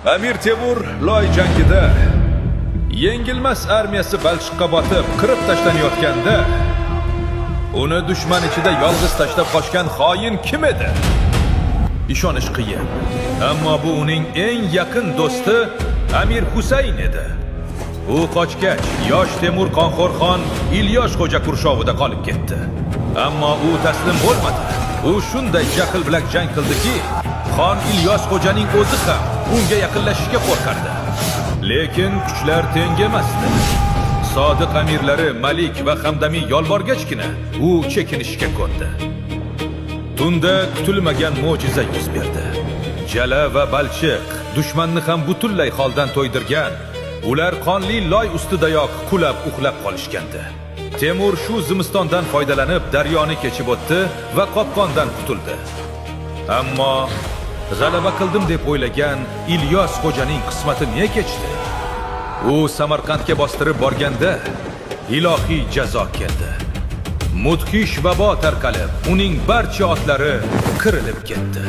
Amir Temur loy jangida yengilmas armiyasi Balchiqqa botib, qirib tashlanayotganda uni dushman ichida yolg'iz tashlab qochgan xoin kim edi? Ishonish qiyin. Ammo bu uning eng yaqin do'sti Amir Husayn edi. U qochgach, yosh Temur Qonxo'rxon Ilyos xo'ja qurshovida qolib ketdi. Ammo u taslim bo'lmadi. U shunday jahl bilan jang qildiki, xon Ilyos xo'janing o'zi ham unga yaqinlashishga qo'rqardi. Lekin kuchlar teng emasdi. Sodiq amirlari Malik va Hamdami yolborgachgina u chekinishga ko'ndi. Tunda kutilmagan mo'jiza yuz berdi. Jala va Balchiq dushmanni ham butunlay holdan to'ydirgan. Ular qonli loy ustidayoq qulab uxlab qolishgandi. Temur shu zimistondan foydalanib daryoni kechib o'tdi va qopqondan qutuldi. Ammo g'alaba qildim deb o'ylagan Ilyos xo'janing qismati ne kechdi? U Samarqandga bostirib borganda ilohiy jazo keldi. Mudhish vabo tarqalib, uning barcha otlari qirilib ketdi.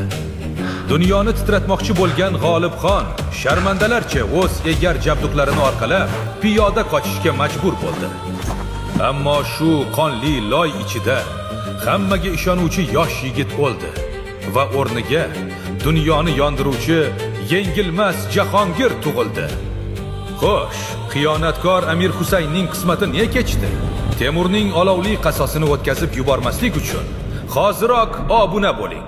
Dunyoni titratmoqchi bo'lgan G'olibxon sharmandalarcha o'z egar jabduqlarini orqalab piyoda qochishga majbur bo'ldi. Ammo shu qonli loy ichida hammaga ishonuvchi yosh yigit o'ldi va o'rniga dunyoni yondiruvchi yengilmas Jahongir tug'ildi. Xo'sh, xiyonatkor Amir Husaynning qismati ne kechdi? Temurning olovli qasosini o'tkazib yubormaslik uchun hoziroq obuna bo'ling.